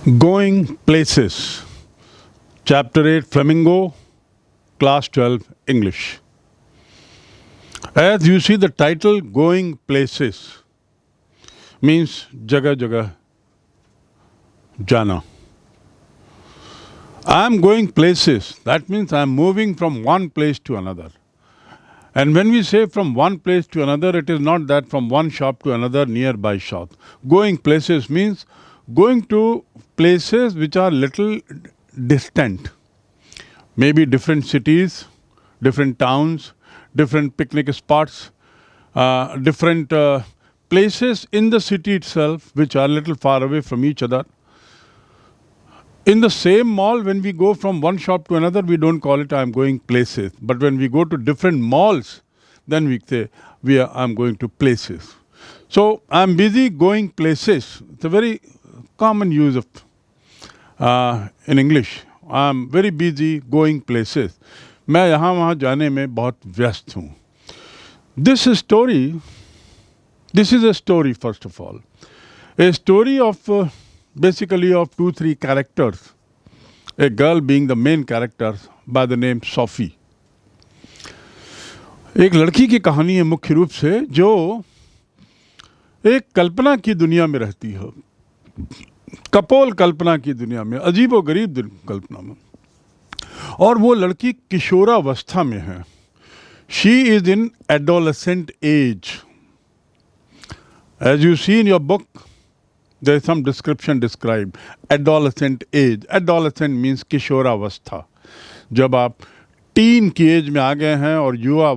Going Places, Chapter 8, Flamingo, Class 12, English. As you see, the title Going Places means jagah jagah jana. I am going places. That means I am moving from one place to another. And when we say from one place to another, it is not that from one shop to another nearby shop. Going places means going to places which are little distant. Maybe different cities, different towns, different picnic spots, different places in the city itself which are little far away from each other. In the same mall, when we go from one shop to another, we don't call it I'm going places. But when we go to different malls, then we say I'm going to places. So I'm busy going places. It's a very common use of in English. I'm very busy going places. मैं यहाँ वहाँ जाने में बहुत व्यस्त हूँ. This is a story first of all. A story of basically of 2-3 characters. A girl being the main character by the name Sophie. एक लड़की की कहानी है मुख्य रूप से जो एक कल्पना की दुनिया में रहती है, कपोल कल्पना की दुनिया में, अजीबो गरीब कल्पना में, और वो लड़की किशोरावस्था में है. She is in adolescent age. As you see in your book, there is some description described. Adolescent age. Adolescent means किशोरावस्था. जब आप टीन की एज में आ गए हैं और युवा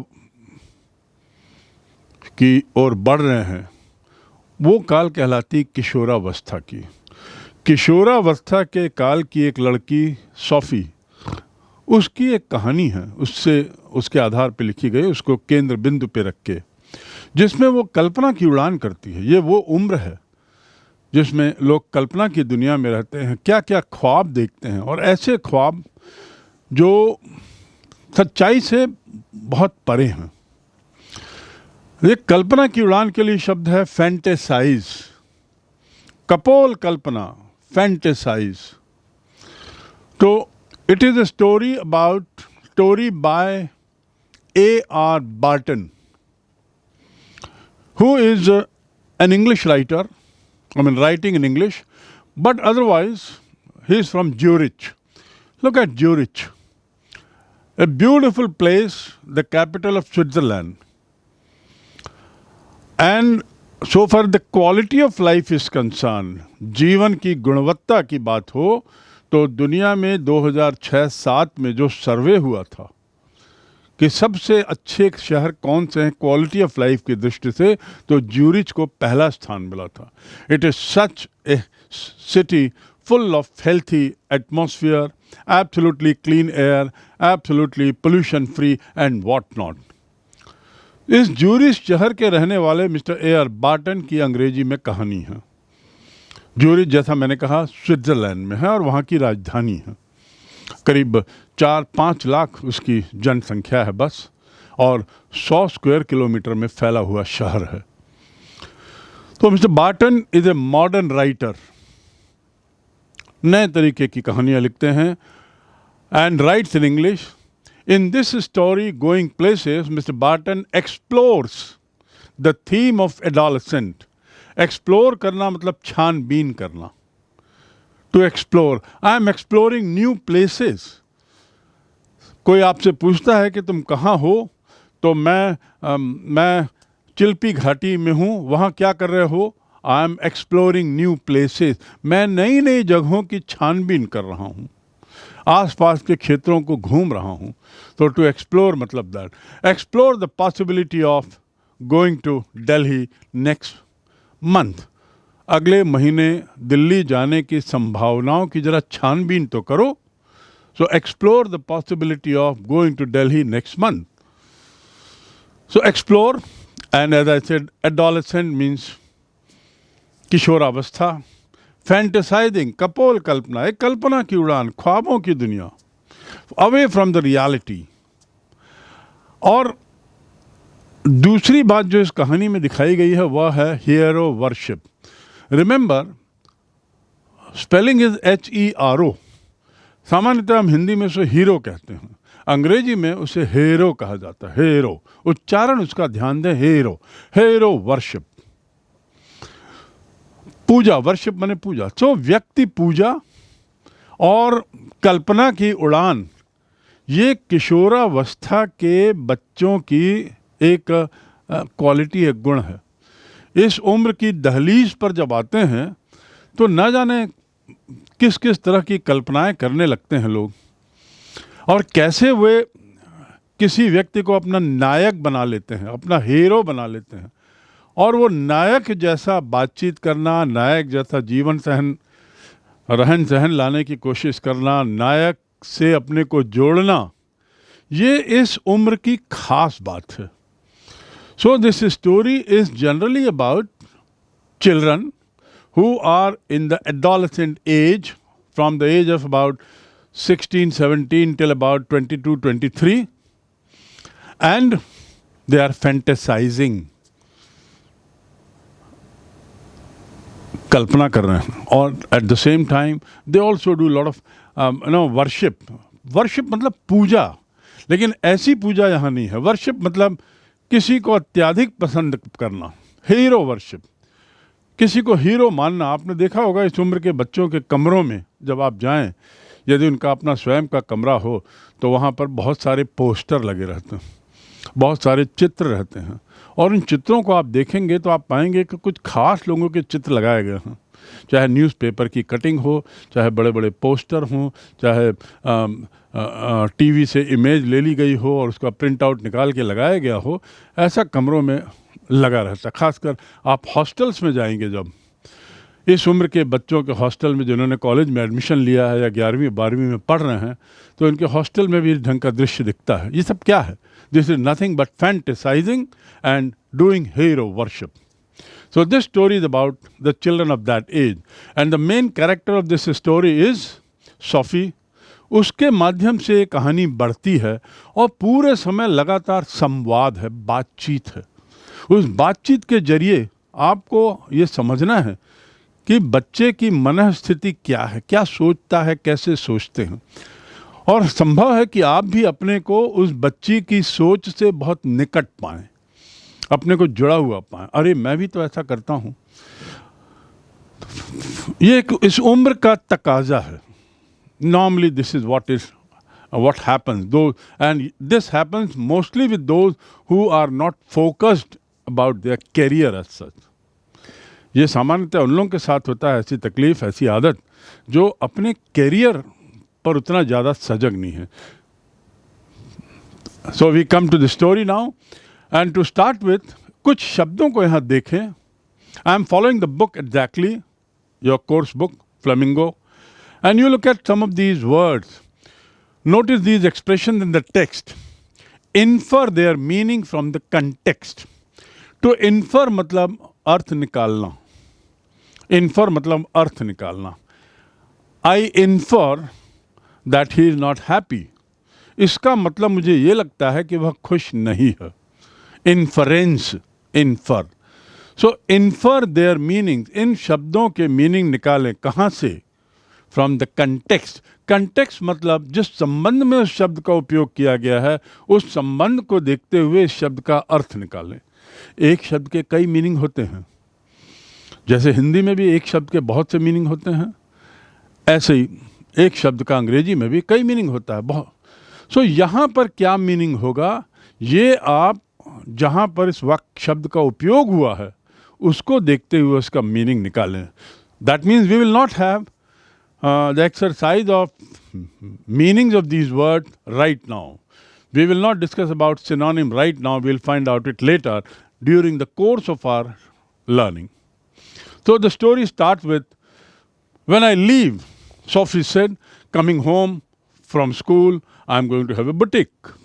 की ओर बढ़ रहे हैं, वो काल कहलाती किशोरावस्था की. किशोरावस्था के काल की एक लड़की सोफी, उसकी एक कहानी है, उसके आधार पर लिखी गई, उसको केंद्र बिंदु पे रख के, जिसमें वो कल्पना की उड़ान करती है. ये वो उम्र है जिसमें लोग कल्पना की दुनिया में रहते हैं, क्या क्या ख्वाब देखते हैं, और ऐसे ख्वाब जो सच्चाई से बहुत परे हैं. ये कल्पना की उड़ान के लिए शब्द है फैंटेसाइज. कपोल कल्पना, फैंटेसाइज. तो it is a story by A.R. Barton, who is an English writer, writing in English, but otherwise he is from Zurich. Look at Zurich, a beautiful place, the capital of Switzerland. And so far the quality of life is concerned, जीवन की गुणवत्ता की बात हो तो दुनिया में 2006-07 में जो सर्वे हुआ था कि सबसे अच्छे शहर कौन से हैं क्वालिटी ऑफ लाइफ की दृष्टि से, तो ज्यूरिच को पहला स्थान मिला था. It is such A city full of healthy atmosphere, absolutely clean air, absolutely pollution free and what not. इस ज्यूरिच शहर के रहने वाले मिस्टर A.R. बार्टन की अंग्रेजी में कहानी है. ज्यूरिच, जैसा मैंने कहा, स्विट्जरलैंड में है और वहाँ की राजधानी है. करीब 4-5 लाख उसकी जनसंख्या है बस, और 100 स्क्वायर किलोमीटर में फैला हुआ शहर है. तो mister Barton is a modern writer, नए तरीके की कहानियां लिखते हैं, and rights in English. In this story going places, mister Barton explores the theme of adolescent. Explore करना मतलब छानबीन करना. To explore. I am exploring new places. कोई आपसे पूछता है कि तुम कहाँ हो, तो मैं चिल्पी घाटी में हूँ, वहाँ क्या कर रहे हो? I am exploring new places. मैं नई नई जगहों की छानबीन कर रहा हूँ, आसपास के क्षेत्रों को घूम रहा हूँ. तो to explore मतलब that. Explore the possibility of going to Delhi next month. अगले महीने दिल्ली जाने की संभावनाओं की जरा छानबीन तो करो. So explore the possibility of going to Delhi next month. So explore, and as I said, adolescent means किशोरावस्था. फैंटेसाइजिंग, कपोल कल्पना, एक कल्पना की उड़ान, ख्वाबों की दुनिया, अवे फ्रॉम द रियलिटी. और दूसरी बात जो इस कहानी में दिखाई गई है वह है hero worship. Remember, spelling is HERO। सामान्यतः हम हिंदी में उसे हीरो कहते हैं, अंग्रेजी में उसे हेरो कहा जाता है, हेरो। उच्चारण उसका ध्यान दें, हेरो, हेरो वर्शिप, पूजा, वर्शिप माने पूजा। तो व्यक्ति पूजा और कल्पना की उड़ान, ये किशोरावस्था के बच्चों की एक क्वालिटी, एक गुण है। इस उम्र की दहलीज पर जब आते हैं तो न जाने किस किस तरह की कल्पनाएं करने लगते हैं लोग, और कैसे वे किसी व्यक्ति को अपना नायक बना लेते हैं, अपना हीरो बना लेते हैं, और वो नायक जैसा बातचीत करना, नायक जैसा जीवन रहन सहन लाने की कोशिश करना, नायक से अपने को जोड़ना, ये इस उम्र की खास बात है। सो this story is generally about children who are in the adolescent age, from the age of about 16, 17 till about 22, 23, and they are fantasizing, कल्पना कर रहे हैं, और at the same time they also do a lot of worship। worship मतलब पूजा, लेकिन ऐसी पूजा यहाँ नहीं है। worship मतलब किसी को अत्यधिक पसंद करना, हीरो वर्शिप, किसी को हीरो मानना। आपने देखा होगा इस उम्र के बच्चों के कमरों में जब आप जाएं, यदि उनका अपना स्वयं का कमरा हो तो वहाँ पर बहुत सारे पोस्टर लगे रहते हैं, बहुत सारे चित्र रहते हैं, और उन चित्रों को आप देखेंगे तो आप पाएंगे कि कुछ खास लोगों के चित्र लगाए गए हैं, चाहे न्यूज़पेपर की कटिंग हो, चाहे बड़े बड़े पोस्टर हों, चाहे टीवी से इमेज ले ली गई हो और उसका प्रिंट आउट निकाल के लगाया गया हो। ऐसा कमरों में लगा रहता। खासकर आप हॉस्टल्स में जाएंगे, जब इस उम्र के बच्चों के हॉस्टल में जिन्होंने कॉलेज में एडमिशन लिया है या 11वीं 12वीं में पढ़ रहे हैं, तो इनके हॉस्टल में भी इस ढंग का दृश्य दिखता है। ये सब क्या है? This is nothing but fantasizing and doing hero worship. So this story is about the children of that age, and the main character of this story is Sophie. उसके माध्यम से कहानी बढ़ती है और पूरे समय लगातार संवाद है, बातचीत है। उस बातचीत के जरिए आपको ये समझना है कि बच्चे की मन स्थिति क्या है, क्या सोचता है, कैसे सोचते हैं, और संभव है कि आप भी अपने को उस बच्ची की सोच से बहुत निकट पाएं, अपने को जुड़ा हुआ पाएं। अरे मैं भी तो ऐसा करता हूँ। ये इस उम्र का तकाजा है। Normally this is what happens, though, and this happens mostly with those who are not focused about their career as such। ये सामान्यतः उन लोगों के साथ होता है, ऐसी तकलीफ, ऐसी आदत, जो अपने कैरियर पर उतना ज़्यादा सजग नहीं है। So we come to the story now, and to start with, कुछ शब्दों को यहाँ देखें। I am following the book exactly, your course book, Flamingo, and you look at some of these words. Notice these expressions in the text. Infer their meaning from the context. To infer मतलब अर्थ निकालना। Infer मतलब अर्थ निकालना। I infer that he is not happy. इसका मतलब मुझे ये लगता है कि वह खुश नहीं है। Inference, infer. So infer their meanings. इन शब्दों के मीनिंग निकालें। कहाँ से? From the context. कंटेक्स्ट मतलब जिस संबंध में उस शब्द का उपयोग किया गया है, उस संबंध को देखते हुए इस शब्द का अर्थ निकालें। एक शब्द के कई मीनिंग होते हैं, जैसे हिंदी में भी एक शब्द के बहुत से मीनिंग होते हैं, ऐसे ही एक शब्द का अंग्रेजी में भी कई मीनिंग होता है, बहुत। सो यहाँ पर क्या मीनिंग होगा, ये आप जहाँ पर इस वाक्य शब्द का उपयोग हुआ है उसको देखते हुए उसका मीनिंग निकालें। That means we will not have the exercise of meanings of these words right now. We will not discuss about synonym right now. We'll find out it later during the course of our learning. So the story starts with, when I leave, Sophie said, coming home from school, I'm going to have a boutique.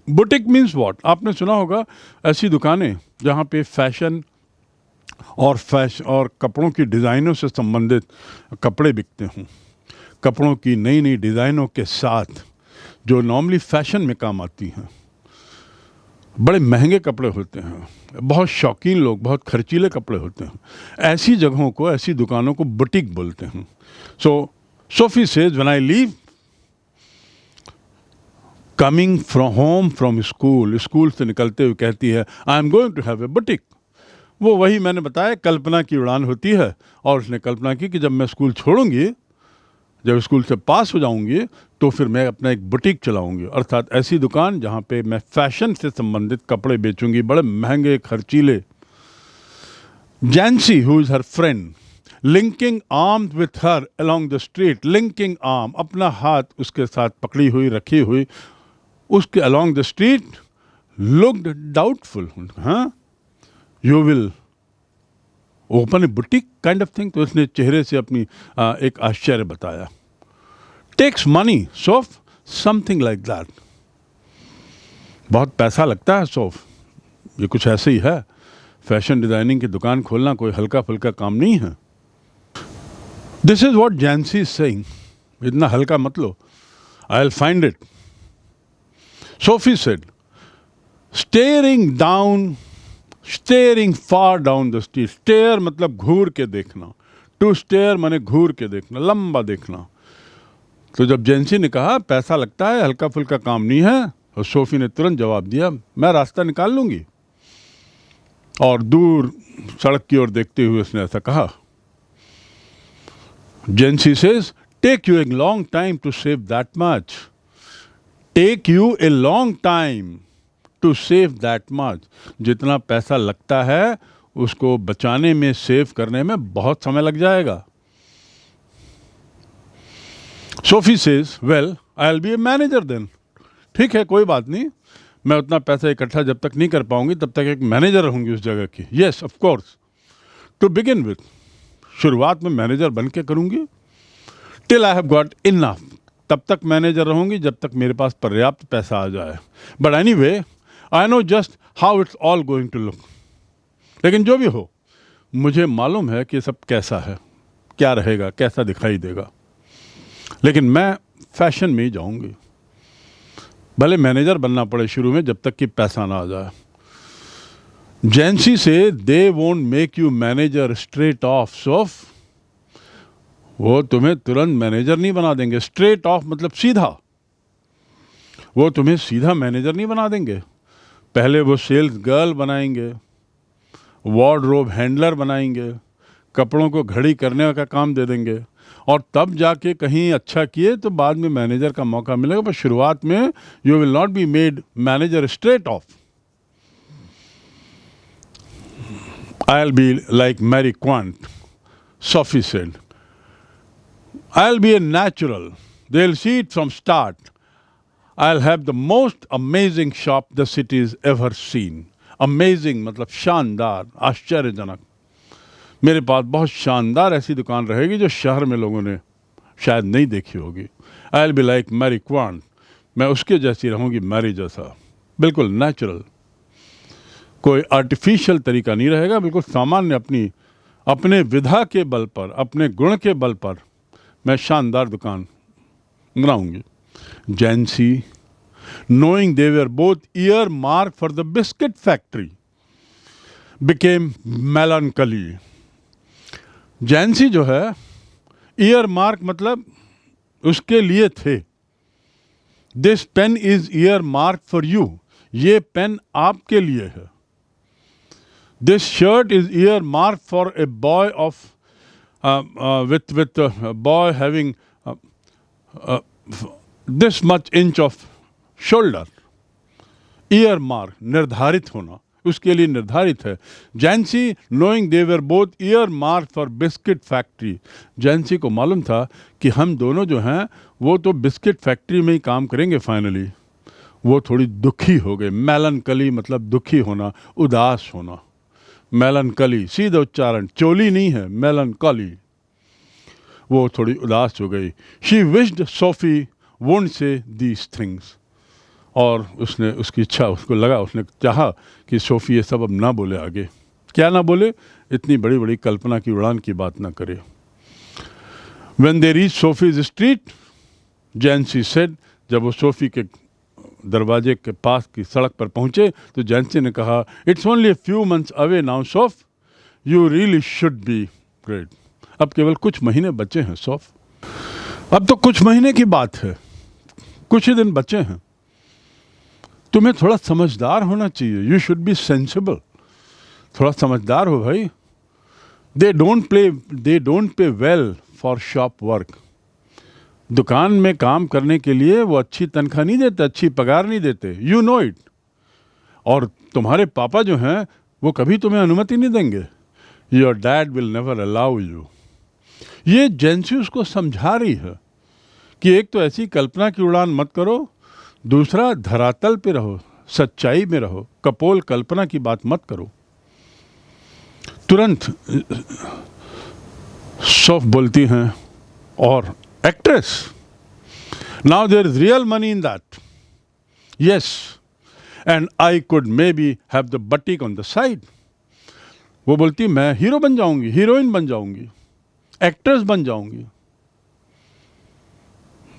Boutique means what? आपने सुना होगा ऐसी दुकानें जहाँ पे fashion और कपड़ों की डिज़ाइनों से संबंधित कपड़े बिकते हों, कपड़ों की नई नई डिज़ाइनों के साथ, जो नॉर्मली फैशन में काम आती हैं। बड़े महंगे कपड़े होते हैं, बहुत शौकीन लोग, बहुत खर्चीले कपड़े होते हैं। ऐसी जगहों को, ऐसी दुकानों को बुटीक बोलते हैं। So Sophie says, when I leave coming from home from school, school से निकलते हुए कहती है, I am going to have a boutique. वो वही मैंने बताया, कल्पना की उड़ान होती है। और उसने कल्पना की कि जब मैं स्कूल छोड़ूंगी, जब स्कूल से पास हो जाऊंगी, तो फिर मैं अपना एक बुटीक चलाऊंगी, अर्थात ऐसी दुकान जहां पे मैं फैशन से संबंधित कपड़े बेचूंगी, बड़े महंगे खर्चीले। Jansie, who is her friend, linking arms with her along the street, linking arm, अपना हाथ उसके साथ पकड़ी हुई, रखी हुई, उसके along the street, looked doubtful. हाँ, you will open a boutique kind of thing. तो उसने चेहरे से अपनी एक आश्चर्य बताया। Takes money Soph, something like that, बहुत पैसा लगता है सोफ, ये कुछ ऐसे ही है। फैशन डिजाइनिंग की दुकान खोलना कोई हल्का फुल्का काम नहीं है। This is what Jansie is saying, इतना हल्का मत लो, I will find it. Sophie said, staring far down the street. Stare मतलब घूर के देखना, टू स्टेयर माने घूर के देखना, लंबा देखना। तो जब जैंसी ने कहा पैसा लगता है, हल्का फुल्का काम नहीं है, और सोफी ने तुरंत जवाब दिया, मैं रास्ता निकाल लूंगी। और दूर सड़क की ओर देखते हुए उसने ऐसा कहा। Jansie says, take you a long time to save that much, take you a long time to save that much. जितना पैसा लगता है उसको बचाने में, सेव करने में बहुत समय लग जाएगा। Sophie says, well I will be a manager then. ठीक है, कोई बात नहीं, मैं उतना पैसा इकट्ठा जब तक नहीं कर पाऊंगी तब तक एक मैनेजर रहूंगी उस जगह की। Yes of course, to begin with, शुरुआत में मैनेजर बन के करूंगी। Till I have got enough, तब तक मैनेजर रहूंगी जब तक मेरे पास पर्याप्त पैसा आ जाए। But anyway, I know just how it's all going to look. लेकिन जो भी हो, मुझे मालूम है कि सब कैसा है, क्या रहेगा, कैसा दिखाई देगा। लेकिन मैं फैशन में ही जाऊंगी, भले मैनेजर बनना पड़े शुरू में, जब तक कि पैसा ना आ जाए। Jansie says, they won't make you manager straight off Soph, वो तुम्हें तुरंत मैनेजर नहीं बना देंगे। स्ट्रेट ऑफ मतलब सीधा, वो तुम्हें सीधा मैनेजर नहीं बना देंगे। पहले वो सेल्स गर्ल बनाएंगे, वार्डरोब हैंडलर बनाएंगे, कपड़ों को घड़ी करने का काम दे देंगे, और तब जाके कहीं अच्छा किए तो बाद में मैनेजर का मौका मिलेगा। पर शुरुआत में you will not be made manager straight off. I will be like Mary Quant, Sophie said, I will be a natural, they will see it from start. I'll have the most amazing shop the city's ever seen. Amazing मतलब शानदार, आश्चर्यजनक। मेरे पास बहुत शानदार ऐसी दुकान रहेगी जो शहर में लोगों ने शायद नहीं देखी होगी। I'll be like Mary Quant, मैं उसके जैसी रहूँगी, मैरी जैसा, बिल्कुल नेचुरल, कोई आर्टिफिशियल तरीका नहीं रहेगा, बिल्कुल सामान्य, अपने विधा के बल पर, अपने गुण के बल पर मैं शानदार दुकान बनाऊँगी। Jancy, knowing they were both earmarked for the biscuit factory, became melancholy. Jancy जो है, earmark मतलब उसके लिए थे। This pen is earmarked for you, ये पेन आपके लिए है। This shirt is earmarked for a boy of with a boy having this much inch of shoulder. Earmark, निर्धारित होना, उसके लिए निर्धारित है। जैंसी, knowing they were both earmarked for biscuit factory, जैंसी को मालूम था कि हम दोनों जो हैं वो तो बिस्किट फैक्ट्री में ही काम करेंगे फाइनली। वो थोड़ी दुखी हो गए। मेलनकली मतलब दुखी होना, उदास होना। मेलनकली सीधा उच्चारण, चोली नहीं है, मेलनकली। वो थोड़ी उदास हो गई। She wished Sophie won't say these things, और उसने, उसकी इच्छा, उसको लगा, उसने चाहा कि सोफी ये सब अब ना बोले आगे। क्या ना बोले? इतनी बड़ी बड़ी कल्पना की उड़ान की बात ना करे। When they reached Sophie's street, Jancy said, जब वो सोफी के दरवाजे के पास की सड़क पर पहुंचे तो जैंसी ने कहा, it's only a few months away now Soph, you really should be great. अब केवल कुछ महीने बचे हैं सौफ, अब तो कुछ महीने की बात है, कुछ ही दिन बचे हैं। तुम्हें थोड़ा समझदार होना चाहिए, यू शुड बी सेंसिबल, थोड़ा समझदार हो भाई। They don't pay well for shop work. दुकान में काम करने के लिए वो अच्छी तनख्वाह नहीं देते, अच्छी पगार नहीं देते, यू नो इट। और तुम्हारे पापा जो हैं वो कभी तुम्हें अनुमति नहीं देंगे। Your dad will never allow you. ये जैंसी उसको समझा रही है कि एक तो ऐसी कल्पना की उड़ान मत करो, दूसरा धरातल पे रहो, सच्चाई में रहो, कपोल कल्पना की बात मत करो। तुरंत सौफ बोलती हैं, और actress, now there is real money in that, yes, and I could maybe have the boutique on the side. वो बोलती, मैं हीरो बन जाऊंगी, हीरोइन बन जाऊंगी, एक्ट्रेस बन जाऊंगी।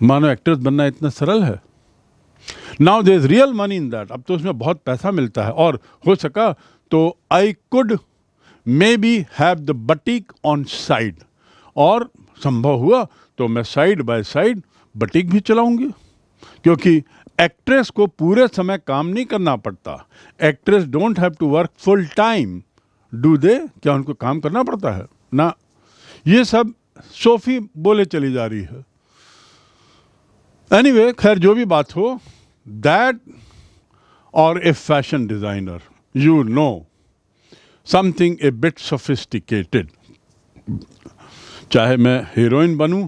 मानो एक्ट्रेस बनना इतना सरल है। Now there is real money in that, अब तो उसमें बहुत पैसा मिलता है, और हो सका तो I could maybe have the boutique on side, और संभव हुआ तो मैं साइड बाय साइड बटीक भी चलाऊंगी, क्योंकि एक्ट्रेस को पूरे समय काम नहीं करना पड़ता। Actress don't have to work full time, do they? क्या उनको काम करना पड़ता है? ना। ये सब सोफी बोले चली जा रही है। एनीवे, खैर जो भी बात हो, दैट और a fashion designer, you know, something a bit sophisticated. चाहे मैं हीरोइन बनूं,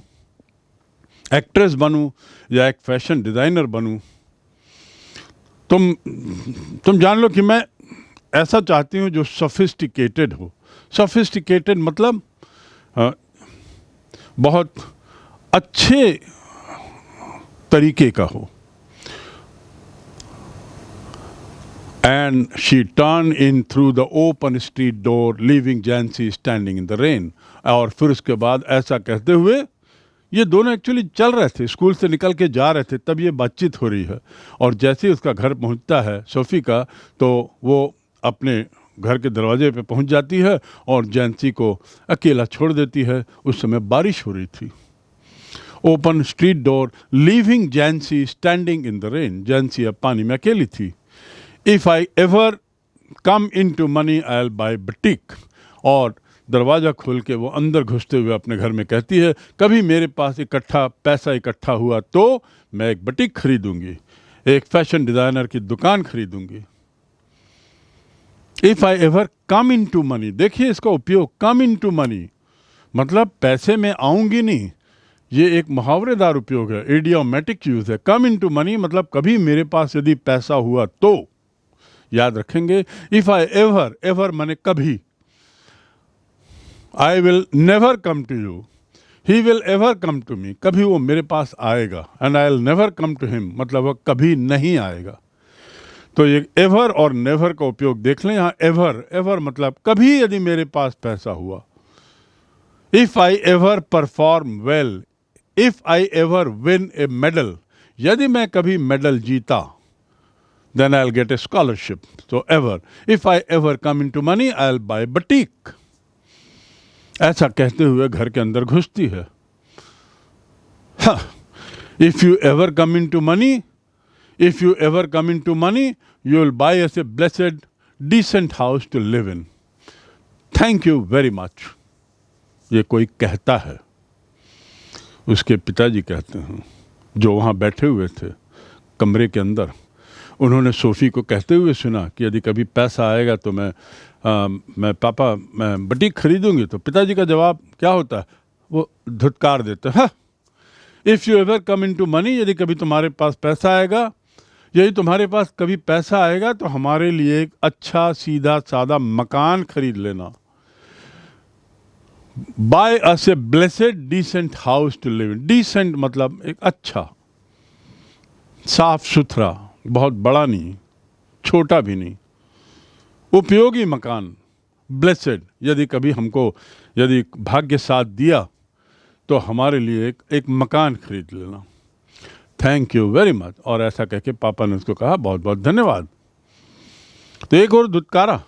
एक्ट्रेस बनूं, या एक फैशन डिजाइनर बनूं, तुम जान लो कि मैं ऐसा चाहती हूं जो सोफिस्टिकेटेड हो। सोफिस्टिकेटेड मतलब बहुत अच्छे तरीके का हो। And she turned in through the open street door, leaving Jancy standing in the rain. और फिर उसके बाद ऐसा कहते हुए, ये दोनों एक्चुअली चल रहे थे, स्कूल से निकल के जा रहे थे, तब ये बातचीत हो रही है। और जैसे ही उसका घर पहुंचता है सोफी का, तो वो अपने घर के दरवाजे पे पहुंच जाती है और जैंसी को अकेला छोड़ देती है। उस समय बारिश हो रही थी। Open street door, leaving Jansie standing in the rain. Jansie अब पानी में अकेली थी। If I ever come into money I will buy boutique. और दरवाज़ा खोल के वो अंदर घुसते हुए अपने घर में कहती है, कभी मेरे पास पैसा इकट्ठा हुआ तो मैं एक बटीक खरीदूंगी, एक फैशन डिज़ाइनर की दुकान खरीदूंगी। If I ever come into money, देखिए इसका उपयोग, कम इन टू मनी मतलब पैसे में आऊंगी नहीं, ये एक मुहावरेदार उपयोग है, इडियोमेटिक यूज है। कम इन टू मनी मतलब कभी मेरे पास यदि पैसा हुआ तो, याद रखेंगे। इफ आई एवर, एवर माने कभी, I will never come to you, he will ever come to me, कभी वो मेरे पास आएगा, and I will never come to him मतलब वह कभी नहीं आएगा। तो ये एवर और नेवर का उपयोग देख लें। यहाँ एवर, एवर मतलब कभी यदि मेरे पास पैसा हुआ। If I ever perform well, if I ever win A medal, यदि मैं कभी मेडल जीता, then I'll get a scholarship. So ever. If I ever come into money, I'll buy boutique. ऐसा कहते हुए घर के अंदर घुसती है। If you ever come into money, if you ever come into money, you will buy us a blessed, decent house to live in. Thank you very much. ये कोई कहता है, उसके पिताजी कहते हैं, जो वहाँ बैठे हुए थे कमरे के अंदर। उन्होंने सोफ़ी को कहते हुए सुना कि यदि कभी पैसा आएगा तो मैं बटीक खरीदूंगी। तो पिताजी का जवाब क्या होता है? वो धुतकार देते हैं, if you ever come into money, यदि कभी तुम्हारे पास पैसा आएगा, यदि तुम्हारे पास कभी पैसा आएगा तो हमारे लिए एक अच्छा सीधा सादा मकान खरीद लेना। Buy us a blessed decent house to live in. Decent मतलब एक अच्छा, साफ सुथरा, बहुत बड़ा नहीं, छोटा भी नहीं, उपयोगी मकान। ब्लेसेड, यदि कभी हमको यदि भाग्य साथ दिया तो हमारे लिए एक मकान खरीद लेना। Thank you very much. और ऐसा कह के पापा ने उसको कहा बहुत बहुत धन्यवाद। तो एक और धुतकारा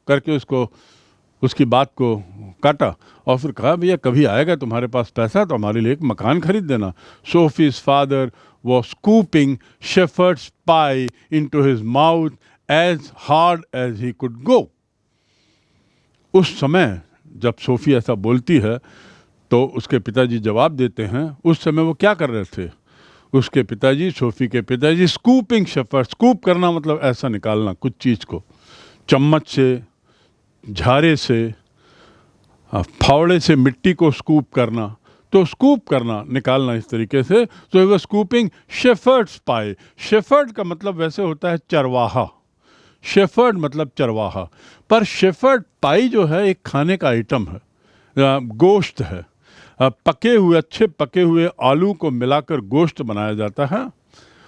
करके उसको उसकी बात को काटा और फिर कहा भैया कभी आएगा तुम्हारे पास पैसा तो हमारे लिए एक मकान खरीद देना। Sophie's father was scooping shepherd's pie into his mouth as hard as he could go. उस समय जब सोफी ऐसा बोलती है तो उसके पिताजी जवाब देते हैं। उस समय वो क्या कर रहे थे? उसके पिताजी, सोफी के पिताजी स्कूपिंग शेफर्ड, स्कूप करना मतलब ऐसा निकालना कुछ चीज़ को चम्मच से, झारे से, फावड़े से मिट्टी को स्कूप करना। तो स्कूप करना, निकालना इस तरीके से। तो वो स्कूपिंग शेफर्ड्स पाई। शेफर्ड का मतलब वैसे होता है चरवाहा, शेफर्ड मतलब चरवाहा, पर शेफर्ड पाई जो है एक खाने का आइटम है, गोश्त है। पके हुए, अच्छे पके हुए आलू को मिलाकर गोश्त बनाया जाता है,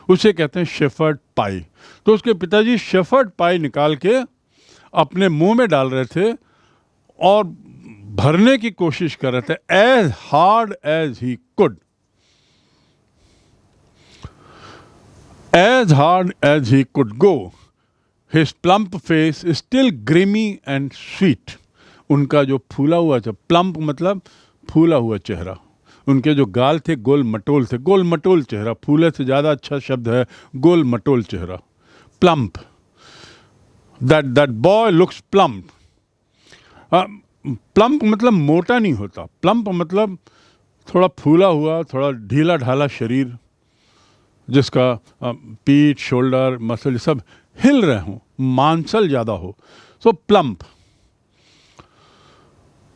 उसे कहते हैं शेफर्ड पाई। तो उसके पिताजी शेफर्ड पाई निकाल के अपने मुंह में डाल रहे थे और भरने की कोशिश कर रहे थे, as hard as he could, as hard as he could go. His plump face still grimy and sweet. उनका जो फूला हुआ था, प्लम्प मतलब फूला हुआ चेहरा, उनके जो गाल थे गोल मटोल थे, गोल मटोल चेहरा, फूले से ज़्यादा अच्छा शब्द है गोल मटोल चेहरा, plump. That boy looks plump. Plump मतलब मोटा नहीं होता, प्लम्प मतलब थोड़ा फूला हुआ, थोड़ा ढीला ढाला शरीर, जिसका पीठ, शोल्डर, मसल सब हिल रहे हों, मांसल ज़्यादा हो, so plump.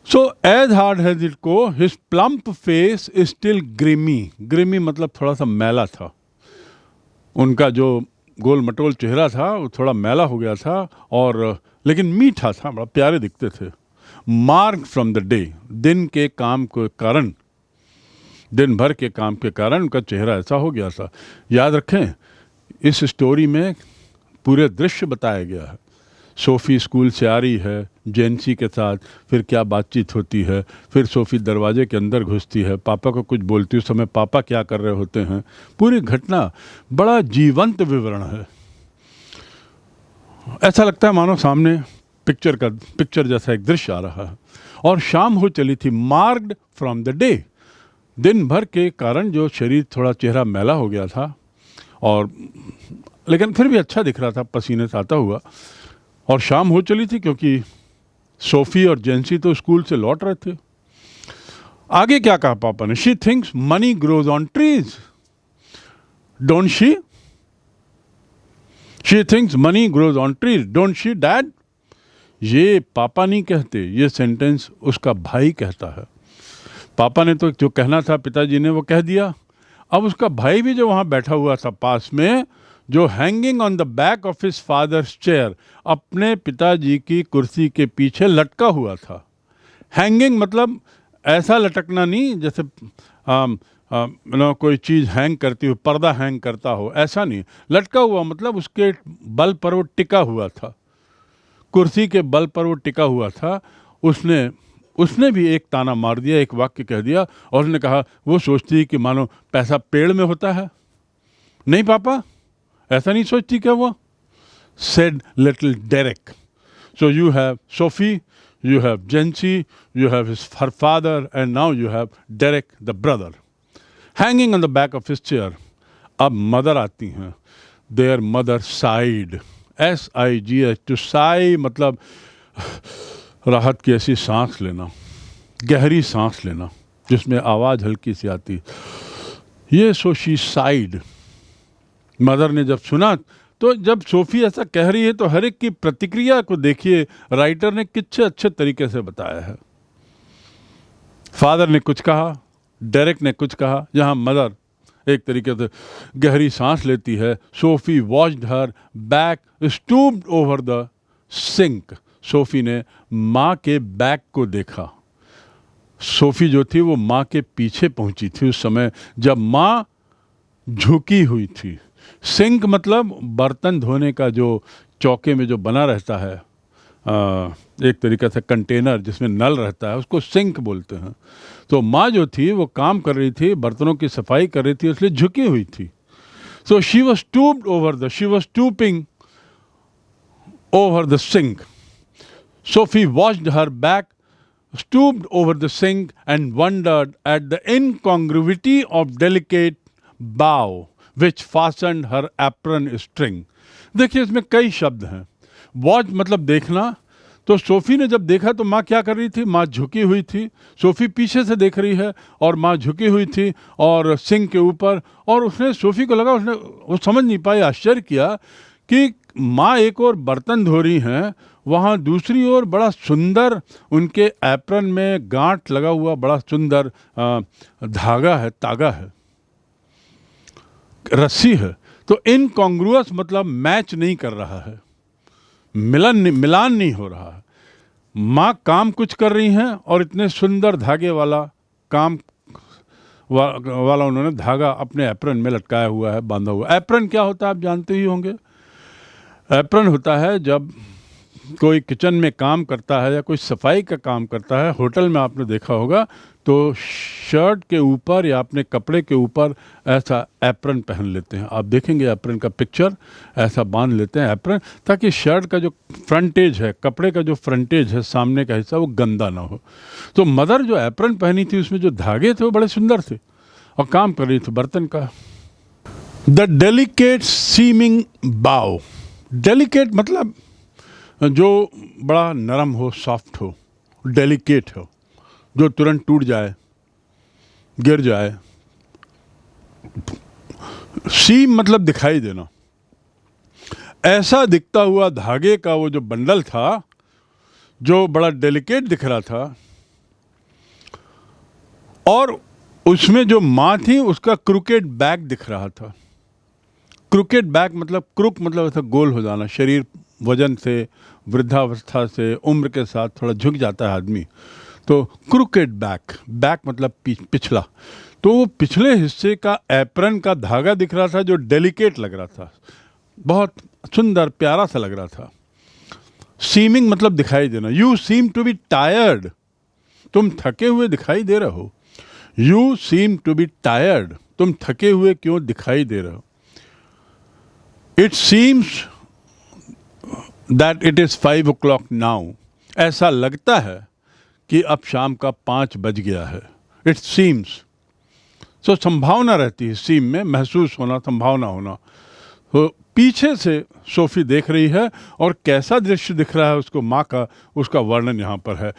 So as hard has it को, his plump face is still grimy. Grimy मतलब थोड़ा सा मैला था, उनका जो गोल मटोल चेहरा था वो थोड़ा मैला हो गया था, और लेकिन मीठा था, बड़ा प्यारे दिखते थे। मार्क फ्रॉम द डे, दिन के काम के कारण, दिन भर के काम के कारण उनका चेहरा ऐसा हो गया था। याद रखें, इस स्टोरी में पूरे दृश्य बताया गया है। सोफ़ी स्कूल से आ रही है जेंसी के साथ, फिर क्या बातचीत होती है, फिर सोफ़ी दरवाजे के अंदर घुसती है, पापा को कुछ बोलती है, उस समय पापा क्या कर रहे होते हैं, पूरी घटना बड़ा जीवंत विवरण है। ऐसा लगता है मानो सामने पिक्चर जैसा एक दृश्य आ रहा है। और शाम हो चली थी, मार्क्ड फ्रॉम द डे, दिन भर के कारण जो शरीर थोड़ा चेहरा मैला हो गया था, और लेकिन फिर भी अच्छा दिख रहा था पसीने से आता हुआ। और शाम हो चली थी क्योंकि सोफ़ी और जेंसी तो स्कूल से लौट रहे थे। आगे क्या कहा पापा ने? She thinks money grows on trees, don't she? She thinks money grows on trees, don't she dad? ये पापा नहीं कहते, ये सेंटेंस उसका भाई कहता है। पापा ने तो जो कहना था पिताजी ने वो कह दिया। अब उसका भाई भी जो वहाँ बैठा हुआ था पास में, जो hanging on the back of his father's chair, अपने पिताजी की कुर्सी के पीछे लटका हुआ था। हैंगिंग मतलब ऐसा लटकना नहीं जैसे कोई चीज़ हैंग करती हो, पर्दा हैंग करता हो, ऐसा नहीं। लटका हुआ मतलब उसके बल पर वो टिका हुआ था, कुर्सी के बल पर वो टिका हुआ था। उसने भी एक ताना मार दिया, एक वाक्य कह दिया, और उसने कहा वो सोचती है कि मानो पैसा पेड़ में होता है। नहीं पापा, ऐसा नहीं सोचती क्या वो? said little Derek. So you have Sophie, you have Jency, you have her father, and now you have Derek the brother hanging on the back of his chair. अब मदर आती हैं. Their mother sighed. S-I-G-H. To sigh मतलब राहत की ऐसी सांस लेना, गहरी सांस लेना जिसमें आवाज़ हल्की सी आती। ये सोशी साइड। मदर ने जब सुना, तो जब सोफ़ी ऐसा कह रही है तो हर एक की प्रतिक्रिया को देखिए, राइटर ने कितने अच्छे तरीके से बताया है। फादर ने कुछ कहा, डेरेक ने कुछ कहा, जहाँ मदर एक तरीके से गहरी सांस लेती है। Sophie watched her back stooped over the sink. सोफ़ी ने माँ के बैक को देखा। सोफ़ी जो थी वो माँ के पीछे पहुँची थी उस समय जब माँ झुकी हुई थी। सिंक मतलब बर्तन धोने का जो चौके में जो बना रहता है, एक तरीक़े से कंटेनर जिसमें नल रहता है, उसको सिंक बोलते हैं। तो माँ जो थी वो काम कर रही थी, बर्तनों की सफाई कर रही थी, इसलिए झुकी हुई थी। So she was stooping over the sink. Sophie watched her back, stooped over the sink, and wondered at the incongruity of delicate bow which fastened her apron string. देखिए इसमें कई शब्द हैं। वॉच मतलब देखना। तो सोफी ने जब देखा तो माँ क्या कर रही थी? माँ झुकी हुई थी। सोफी पीछे से देख रही है और माँ झुकी हुई थी और सिंक के ऊपर। और उसने, सोफी को लगा, वो समझ नहीं पाई, आश्चर्य किया कि माँ एक और बर्तन धो रही हैं, वहाँ दूसरी ओर बड़ा सुंदर उनके एप्रन में गांठ लगा हुआ बड़ा सुंदर धागा है, तागा है, रस्सी है। तो इनकॉन्ग्रुअस मतलब मैच नहीं कर रहा है, मिलान नहीं हो रहा है। माँ काम कुछ कर रही हैं और इतने सुंदर धागे वाला वाला उन्होंने धागा अपने एप्रन में लटकाया हुआ है, बांधा हुआ। एप्रन क्या होता है आप जानते ही होंगे। एप्रन होता है जब कोई किचन में काम करता है या कोई सफाई का काम करता है, होटल में आपने देखा होगा, तो शर्ट के ऊपर या अपने कपड़े के ऊपर ऐसा एप्रन पहन लेते हैं। आप देखेंगे एप्रन का पिक्चर, ऐसा बांध लेते हैं एप्रन, ताकि शर्ट का जो फ्रंटेज है, कपड़े का जो फ्रंटेज है, सामने का हिस्सा, वो गंदा ना हो। तो मदर जो एप्रन पहनी थी उसमें जो धागे थे वो बड़े सुंदर थे और काम कर रही थी बर्तन का। द डेलिकेट सीमिंग बाव। डेलिकेट मतलब जो बड़ा नरम हो, सॉफ्ट हो, डेलिकेट हो, जो तुरंत टूट जाए, गिर जाए। सीम मतलब दिखाई देना। ऐसा दिखता हुआ धागे का वो जो बंडल था, जो बड़ा डेलिकेट दिख रहा था, और उसमें जो माँ थी उसका क्रूकेड बैक दिख रहा था। क्रूकेड बैक मतलब, क्रुक मतलब ऐसा गोल हो जाना, शरीर वजन से, वृद्धावस्था से, उम्र के साथ थोड़ा झुक जाता है आदमी, तो क्रूकेड बैक, बैक मतलब पिछला। तो वो पिछले हिस्से का एप्रन का धागा दिख रहा था जो डेलिकेट लग रहा था, बहुत सुंदर प्यारा सा लग रहा था। सीमिंग मतलब दिखाई देना। You seem to be tired, तुम थके हुए दिखाई दे रहे हो। You seem to be tired, तुम थके हुए क्यों दिखाई दे रहे हो। It seems that it is 5 o'clock now, ऐसा लगता है कि अब शाम का 5 बज गया है। इट सीम्स, सो संभावना रहती है सीम में, महसूस होना, संभावना होना। तो पीछे से सोफी देख रही है और कैसा दृश्य दिख रहा है उसको माँ का, उसका वर्णन यहाँ पर है।